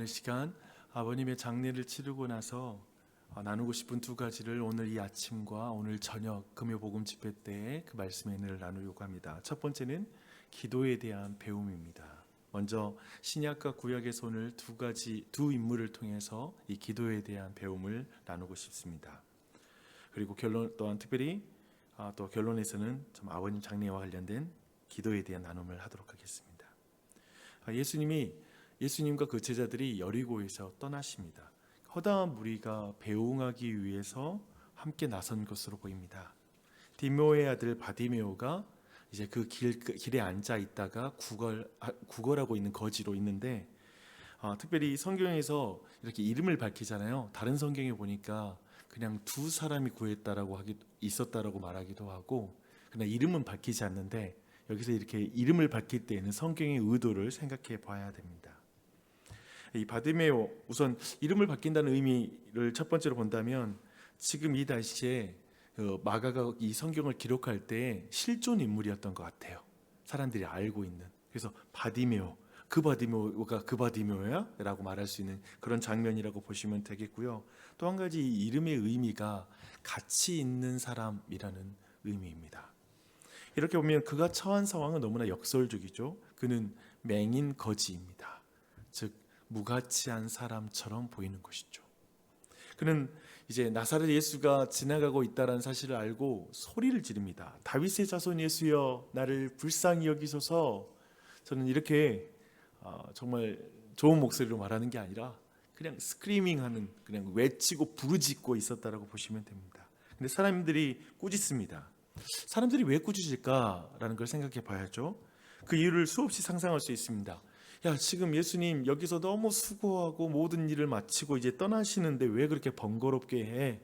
오늘 시간 아버님의 장례를 치르고 나서 나누고 싶은 두 가지를 오늘 이 아침과 오늘 저녁 금요복음 집회 때의 그 말씀의 은혜를 나누려고 합니다. 첫 번째는 기도에 대한 배움입니다. 먼저 신약과 구약에서 오늘 두 인물을 통해서 이 기도에 대한 배움을 나누고 싶습니다. 그리고 결론 또한 특별히 또 결론에서는 좀 아버님 장례와 관련된 기도에 대한 나눔을 하도록 하겠습니다. 예수님과 그 제자들이 여리고에서 떠나십니다. 허다한 무리가 배웅하기 위해서 함께 나선 것으로 보입니다. 디메오의 아들 바디메오가 이제 그 길에 앉아 있다가 구걸하고 있는 거지로 있는데 특별히 성경에서 이렇게 이름을 밝히잖아요. 다른 성경에 보니까 그냥 두 사람이 구했다라고 있었다라고 말하기도 하고, 그러나 이름은 밝히지 않는데 여기서 이렇게 이름을 밝힐 때에는 성경의 의도를 생각해 봐야 됩니다. 이 바디메오, 우선 이름을 바뀐다는 의미를 첫 번째로 본다면 지금 이 날씨에 마가가 이 성경을 기록할 때 실존 인물이었던 것 같아요. 사람들이 알고 있는. 그래서 바디메오, 그 바디메오가 그 바디메오야? 라고 말할 수 있는 그런 장면이라고 보시면 되겠고요. 또 한 가지 이 이름의 의미가 가치 있는 사람이라는 의미입니다. 이렇게 보면 그가 처한 상황은 너무나 역설적이죠. 그는 맹인 거지입니다. 즉 무가치한 사람처럼 보이는 것이죠. 그는 이제 나사렛 예수가 지나가고 있다는 사실을 알고 소리를 지릅니다. 다윗의 자손 예수여, 나를 불쌍히 여기소서. 저는 이렇게 정말 좋은 목소리로 말하는 게 아니라 그냥 스크리밍하는, 그냥 외치고 부르짖고 있었다라고 보시면 됩니다. 근데 사람들이 꾸짖습니다. 사람들이 왜 꾸짖을까라는 걸 생각해 봐야죠. 그 이유를 수없이 상상할 수 있습니다. 야, 지금 예수님 여기서 너무 수고하고 모든 일을 마치고 이제 떠나시는데 왜 그렇게 번거롭게 해?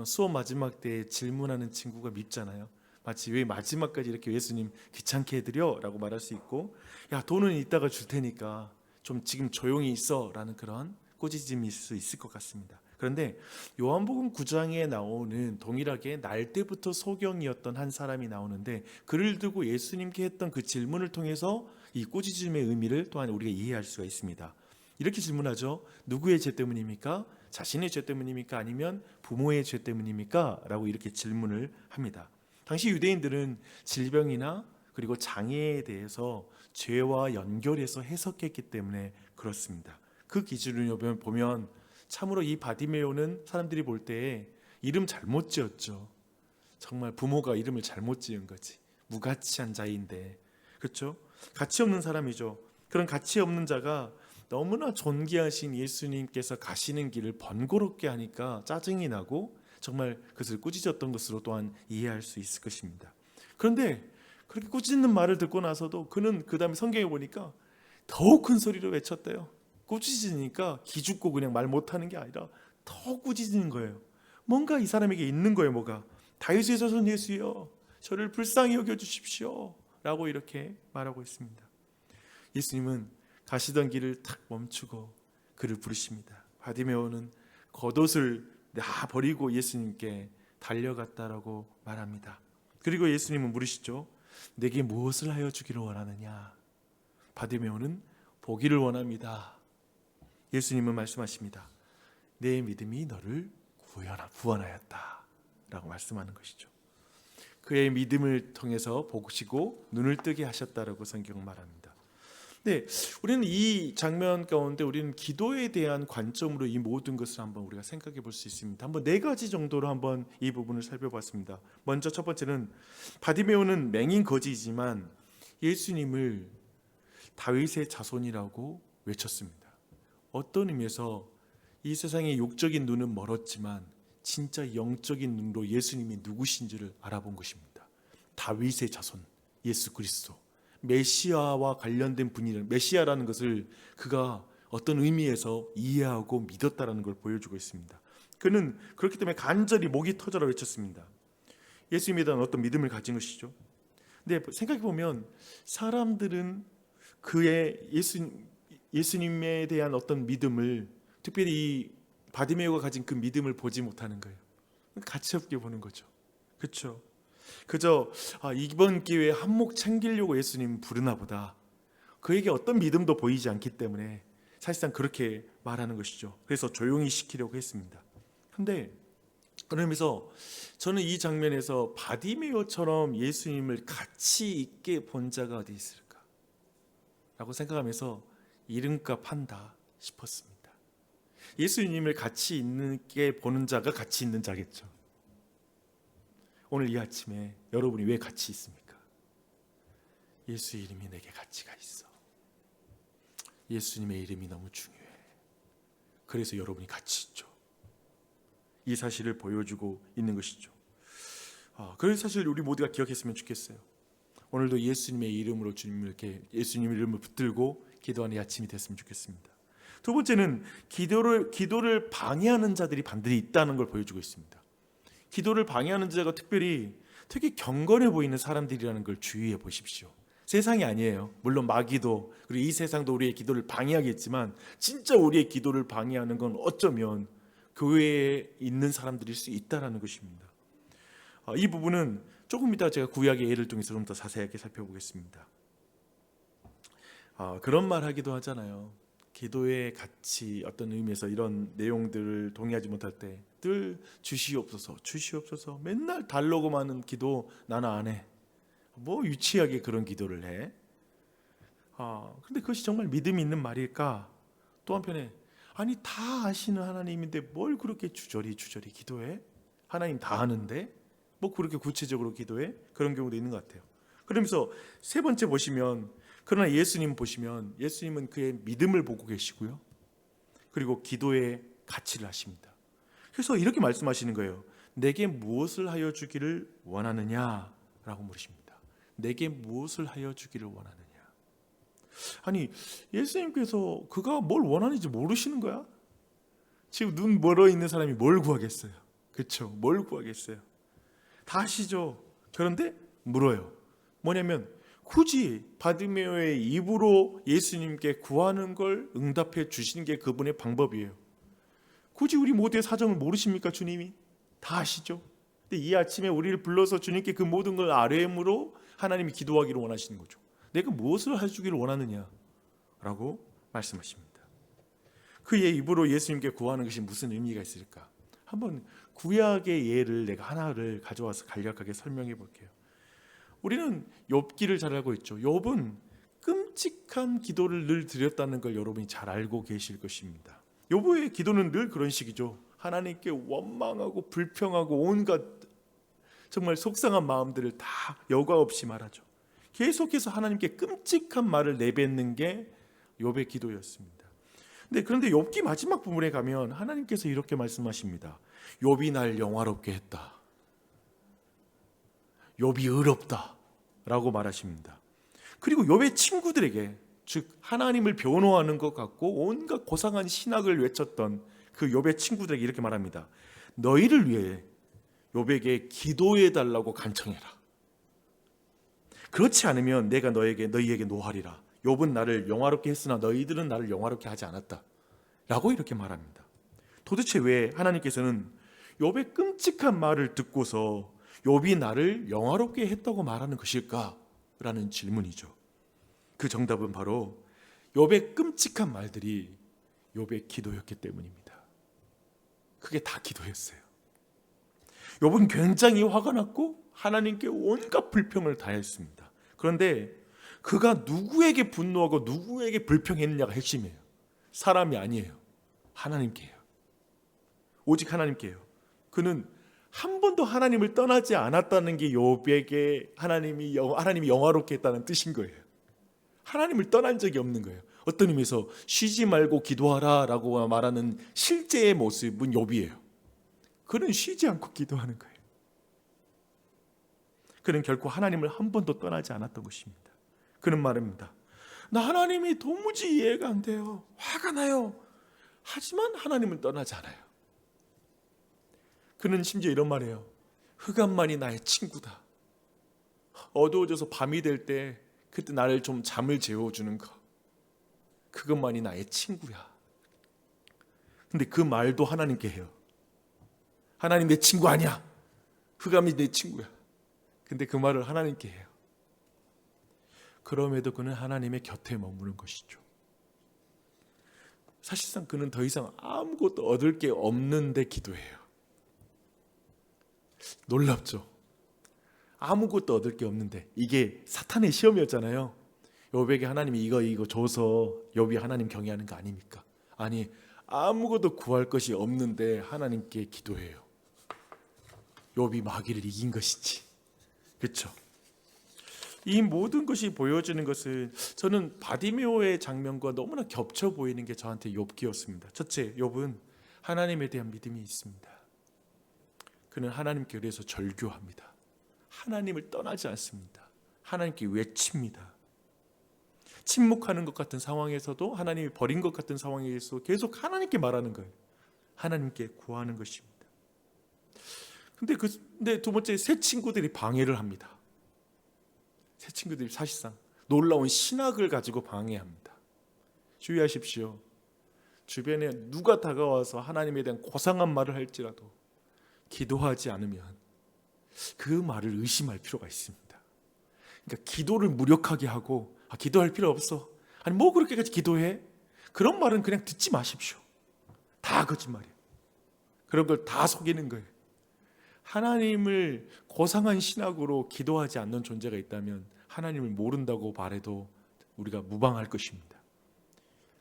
수업 마지막 때 질문하는 친구가 밉잖아요. 마치 왜 마지막까지 이렇게 예수님 귀찮게 해드려? 라고 말할 수 있고, 야, 돈은 이따가 줄 테니까 좀 지금 조용히 있어 라는 그런 꾸짖음이 있을 수 있을 것 같습니다. 그런데 요한복음 9장에 나오는 동일하게 날 때부터 소경이었던 한 사람이 나오는데, 그를 두고 예수님께 했던 그 질문을 통해서 이 꾸짖음의 의미를 또한 우리가 이해할 수가 있습니다. 이렇게 질문하죠. 누구의 죄 때문입니까? 자신의 죄 때문입니까? 아니면 부모의 죄 때문입니까? 라고 이렇게 질문을 합니다. 당시 유대인들은 질병이나 그리고 장애에 대해서 죄와 연결해서 해석했기 때문에 그렇습니다. 그 기준으로 보면 참으로 이 바디메오는 사람들이 볼 때 이름 잘못 지었죠. 정말 부모가 이름을 잘못 지은 거지. 무가치한 자인데, 그렇죠? 가치 없는 사람이죠. 그런 가치 없는 자가 너무나 존귀하신 예수님께서 가시는 길을 번거롭게 하니까 짜증이 나고 정말 그것을 꾸짖었던 것으로 또한 이해할 수 있을 것입니다. 그런데 그렇게 꾸짖는 말을 듣고 나서도 그는 그 다음에 성경에 보니까 더욱 큰 소리로 외쳤대요. 꾸짖으니까 기죽고 그냥 말 못하는 게 아니라 더 꾸짖는 거예요. 뭔가 이 사람에게 있는 거예요. 뭐가. 다윗의 자손 예수여, 저를 불쌍히 여겨주십시오 라고 이렇게 말하고 있습니다. 예수님은 가시던 길을 탁 멈추고 그를 부르십니다. 바디메오는 겉옷을 다 버리고 예수님께 달려갔다라고 말합니다. 그리고 예수님은 물으시죠. 내게 무엇을 하여 주기를 원하느냐? 바디메오는 보기를 원합니다. 예수님은 말씀하십니다. 내 믿음이 너를 구원하였다 라고 말씀하는 것이죠. 그의 믿음을 통해서 보시고 눈을 뜨게 하셨다라고 성경은 말합니다. 네, 우리는 이 장면 가운데 우리는 기도에 대한 관점으로 이 모든 것을 한번 우리가 생각해 볼 수 있습니다. 한번 네 가지 정도로 한번 이 부분을 살펴봤습니다. 먼저 첫 번째는 바디메오는 맹인 거지이지만 예수님을 다윗의 자손이라고 외쳤습니다. 어떤 의미에서 이 세상의 육적인 눈은 멀었지만 진짜 영적인 눈으로 예수님이 누구신지를 알아본 것입니다. 다윗의 자손 예수 그리스도, 메시아와 관련된 분이라는, 메시아라는 것을 그가 어떤 의미에서 이해하고 믿었다라는 걸 보여주고 있습니다. 그는 그렇기 때문에 간절히 목이 터져라 외쳤습니다. 예수님에 대한 어떤 믿음을 가진 것이죠. 근데 생각해 보면 사람들은 그의 예수님에 대한 어떤 믿음을, 특별히 바디메오가 가진 그 믿음을 보지 못하는 거예요. 가치 없게 보는 거죠. 그렇죠? 그저 이번 기회에 한몫 챙기려고 예수님 부르나 보다. 그에게 어떤 믿음도 보이지 않기 때문에 사실상 그렇게 말하는 것이죠. 그래서 조용히 시키려고 했습니다. 근데 그러면서 저는 이 장면에서 바디메오처럼 예수님을 가치 있게 본 자가 어디 있을까? 라고 생각하면서 이름값 한다 싶었습니다. 예수님을 가치 있게 보는 자가 가치 있는 자겠죠. 오늘 이 아침에 여러분이 왜 가치 있습니까? 예수 이름이 내게 가치가 있어. 예수님의 이름이 너무 중요해. 그래서 여러분이 가치 있죠. 이 사실을 보여주고 있는 것이죠. 그래서 사실 우리 모두가 기억했으면 좋겠어요. 오늘도 예수님의 이름으로 예수님 이름을 붙들고 기도하는 아침이 됐으면 좋겠습니다. 두 번째는 기도를 방해하는 자들이 반드시 있다는 걸 보여주고 있습니다. 기도를 방해하는 자가 특히 경건해 보이는 사람들이라는 걸 주의해 보십시오. 세상이 아니에요. 물론 마귀도 그리고 이 세상도 우리의 기도를 방해하겠지만 진짜 우리의 기도를 방해하는 건 어쩌면 교회에 있는 사람들일 수 있다는 것입니다. 이 부분은 조금 이따 제가 구약의 예를 통해서 좀 더 자세하게 살펴보겠습니다. 그런 말 하기도 하잖아요. 기도의 가치 어떤 의미에서 이런 내용들을 동의하지 못할 때 늘 주시옵소서 맨날 달라고만 하는 기도 나는 안 해. 뭐 유치하게 그런 기도를 해. 근데 그것이 정말 믿음이 있는 말일까? 또 한편에 아니 다 아시는 하나님인데 뭘 그렇게 주저리 기도해? 하나님 다 아는데 뭐 그렇게 구체적으로 기도해? 그런 경우도 있는 것 같아요. 그러면서 세 번째 보시면 그러나 예수님 보시면 예수님은 그의 믿음을 보고 계시고요. 그리고 기도의 가치를 하십니다. 그래서 이렇게 말씀하시는 거예요. 내게 무엇을 하여 주기를 원하느냐? 라고 물으십니다. 내게 무엇을 하여 주기를 원하느냐? 아니 예수님께서 그가 뭘 원하는지 모르시는 거야? 지금 눈 멀어 있는 사람이 뭘 구하겠어요? 그렇죠? 뭘 구하겠어요? 다 아시죠? 그런데 물어요. 뭐냐면 굳이 바디메오의 입으로 예수님께 구하는 걸 응답해 주시는 게 그분의 방법이에요. 굳이 우리 모두의 사정을 모르십니까? 주님이 다 아시죠? 근데 이 아침에 우리를 불러서 주님께 그 모든 걸 아뢰므로 하나님이 기도하기를 원하시는 거죠. 내가 무엇을 해주기를 원하느냐? 라고 말씀하십니다. 그의 입으로 예수님께 구하는 것이 무슨 의미가 있을까? 한번 구약의 예를 내가 하나를 가져와서 간략하게 설명해 볼게요. 우리는 욥기를 잘 알고 있죠. 욥은 끔찍한 기도를 늘 드렸다는 걸 여러분이 잘 알고 계실 것입니다. 욥의 기도는 늘 그런 식이죠. 하나님께 원망하고 불평하고 온갖 정말 속상한 마음들을 다 여과 없이 말하죠. 계속해서 하나님께 끔찍한 말을 내뱉는 게 욥의 기도였습니다. 그런데 욥기 마지막 부분에 가면 하나님께서 이렇게 말씀하십니다. 욥이 날 영화롭게 했다. 욥이 의롭다 라고 말하십니다. 그리고 욥의 친구들에게 즉 하나님을 변호하는 것 같고 온갖 고상한 신학을 외쳤던 그 욥의 친구들에게 이렇게 말합니다. 너희를 위해 욥에게 기도해 달라고 간청해라. 그렇지 않으면 내가 너희에게 노하리라. 욥은 나를 영화롭게 했으나 너희들은 나를 영화롭게 하지 않았다 라고 이렇게 말합니다. 도대체 왜 하나님께서는 욥의 끔찍한 말을 듣고서 욥이 나를 영화롭게 했다고 말하는 것일까? 라는 질문이죠. 그 정답은 바로 욥의 끔찍한 말들이 욥의 기도였기 때문입니다. 그게 다 기도였어요. 욥은 굉장히 화가 났고 하나님께 온갖 불평을 다했습니다. 그런데 그가 누구에게 분노하고 누구에게 불평했느냐가 핵심이에요. 사람이 아니에요. 하나님께요. 오직 하나님께요. 그는 한 번도 하나님을 떠나지 않았다는 게 욥에게 하나님이 영화롭게 했다는 뜻인 거예요. 하나님을 떠난 적이 없는 거예요. 어떤 의미에서 쉬지 말고 기도하라 라고 말하는 실제의 모습은 욥이에요. 그는 쉬지 않고 기도하는 거예요. 그는 결코 하나님을 한 번도 떠나지 않았던 것입니다. 그는 말합니다. 나 하나님이 도무지 이해가 안 돼요. 화가 나요. 하지만 하나님은 떠나지 않아요. 그는 심지어 이런 말이에요. 흑암만이 나의 친구다. 어두워져서 밤이 될 때 그때 나를 좀 잠을 재워주는 거. 그것만이 나의 친구야. 근데 그 말도 하나님께 해요. 하나님 내 친구 아니야. 흑암이 내 친구야. 근데 그 말을 하나님께 해요. 그럼에도 그는 하나님의 곁에 머무는 것이죠. 사실상 그는 더 이상 아무것도 얻을 게 없는데 기도해요. 놀랍죠? 아무것도 얻을 게 없는데, 이게 사탄의 시험이었잖아요. 욥에게 하나님이 이거 줘서 욥이 하나님 경외하는 거 아닙니까? 아니, 아무것도 구할 것이 없는데 하나님께 기도해요. 욥이 마귀를 이긴 것이지. 그렇죠? 이 모든 것이 보여주는 것은 저는 바디메오의 장면과 너무나 겹쳐 보이는 게 저한테 욥기였습니다. 첫째, 욥은 하나님에 대한 믿음이 있습니다. 그는 하나님께 그래서 절규합니다. 하나님을 떠나지 않습니다. 하나님께 외칩니다. 침묵하는 것 같은 상황에서도, 하나님이 버린 것 같은 상황에서 계속 하나님께 말하는 거예요. 하나님께 구하는 것입니다. 근데 두 번째, 새 친구들이 방해를 합니다. 새 친구들이 사실상 놀라운 신학을 가지고 방해합니다. 주의하십시오. 주변에 누가 다가와서 하나님에 대한 고상한 말을 할지라도 기도하지 않으면 그 말을 의심할 필요가 있습니다. 그러니까 기도를 무력하게 하고, 기도할 필요 없어, 아니 뭐 그렇게까지 기도해, 그런 말은 그냥 듣지 마십시오. 다 거짓말이에요. 그런 걸 다 속이는 거예요. 하나님을 고상한 신학으로 기도하지 않는 존재가 있다면 하나님을 모른다고 말해도 우리가 무방할 것입니다.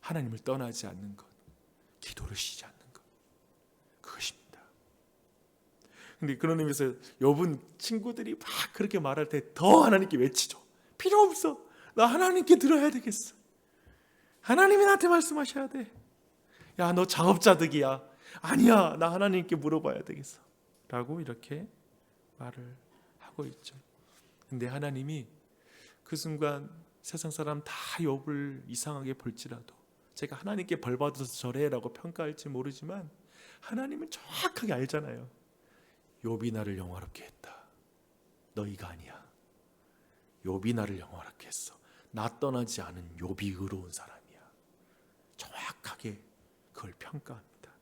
하나님을 떠나지 않는 것, 기도를 쉬지 않는 것, 그것입니다. 근데 그런 의미에서 욥은 친구들이 막 그렇게 말할 때 더 하나님께 외치죠. 필요 없어, 나 하나님께 들어야 되겠어. 하나님이 나한테 말씀하셔야 돼. 야, 너 작업자득이야. 아니야, 나 하나님께 물어봐야 되겠어 라고 이렇게 말을 하고 있죠. 근데 하나님이 그 순간 세상 사람 다 욥을 이상하게 볼지라도, 제가 하나님께 벌 받아서 저래라고 평가할지 모르지만 하나님은 정확하게 알잖아요. 욥이 나를 영화롭게 했다. 너희가 아니야. 욥이 나를 영화롭게 했어. 나 떠나지 않은 욥이 의로운 사람이야. 정확하게 그걸 평가합니다.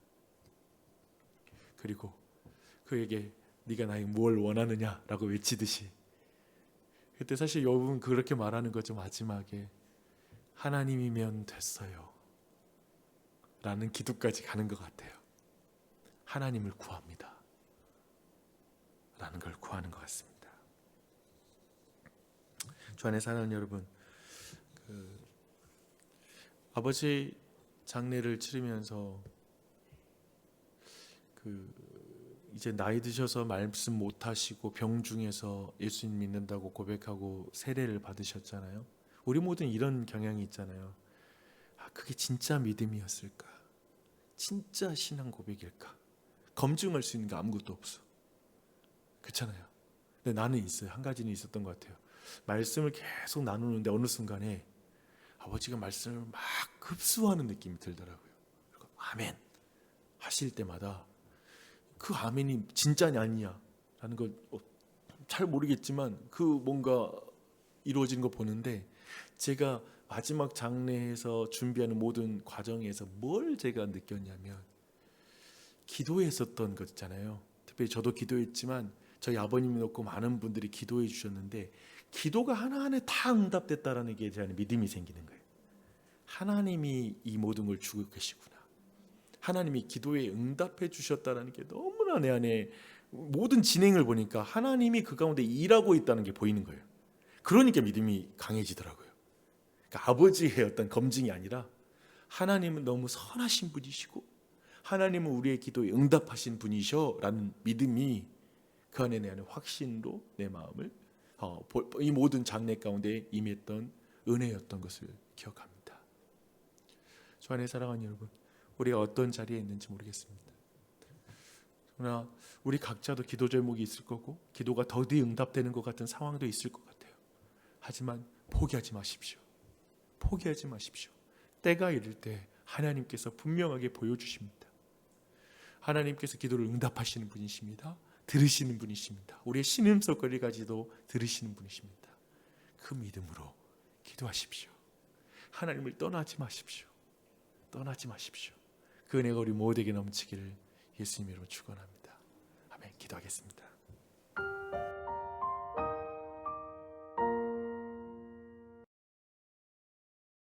그리고 그에게 네가 나에게 뭘 원하느냐라고 외치듯이, 그때 사실 욥은 그렇게 말하는 거죠. 마지막에 하나님이면 됐어요 라는 기도까지 가는 것 같아요. 하나님을 구합니다 라는 걸 구하는 것 같습니다. 주 안에 사랑하는 여러분, 아버지 장례를 치르면서 이제 나이 드셔서 말씀 못하시고 병중에서 예수님 믿는다고 고백하고 세례를 받으셨잖아요. 우리 모두는 이런 경향이 있잖아요. 그게 진짜 믿음이었을까? 진짜 신앙 고백일까? 검증할 수 있는 게 아무것도 없어. 그렇잖아요. 근데 나는 있어요. 한 가지는 있었던 것 같아요. 말씀을 계속 나누는데 어느 순간에 아버지가 말씀을 막 흡수하는 느낌이 들더라고요. 그리고 아멘 하실 때마다 그 아멘이 진짜냐 아니냐 라는 걸 잘 모르겠지만 그 뭔가 이루어지는 거 보는데, 제가 마지막 장례에서 준비하는 모든 과정에서 뭘 제가 느꼈냐면, 기도했었던 것 있잖아요. 특별히 저도 기도했지만 저희 아버님이 놓고 많은 분들이 기도해 주셨는데, 기도가 하나하나 다 응답됐다라는 게 제 안에 믿음이 생기는 거예요. 하나님이 이 모든 걸 주고 계시구나. 하나님이 기도에 응답해 주셨다는 게 너무나 내 안에, 모든 진행을 보니까 하나님이 그 가운데 일하고 있다는 게 보이는 거예요. 그러니까 믿음이 강해지더라고요. 그러니까 아버지의 어떤 검증이 아니라 하나님은 너무 선하신 분이시고 하나님은 우리의 기도에 응답하신 분이셔 라는 믿음이 그 안에 내 안에 확신으로 내 마음을, 이 모든 장례 가운데 임했던 은혜였던 것을 기억합니다. 주 안에 사랑하는 여러분, 우리가 어떤 자리에 있는지 모르겠습니다. 그러나 우리 각자도 기도 제목이 있을 거고 기도가 더디 응답되는 것 같은 상황도 있을 것 같아요. 하지만 포기하지 마십시오. 포기하지 마십시오. 때가 이를 때 하나님께서 분명하게 보여주십니다. 하나님께서 기도를 응답하시는 분이십니다. 들으시는 분이십니다. 우리의 신음소리까지도 들으시는 분이십니다. 그 믿음으로 기도하십시오. 하나님을 떠나지 마십시오. 떠나지 마십시오. 그 은혜가 우리 모두에게 넘치기를 예수님 이름으로 축원합니다. 아멘. 기도하겠습니다.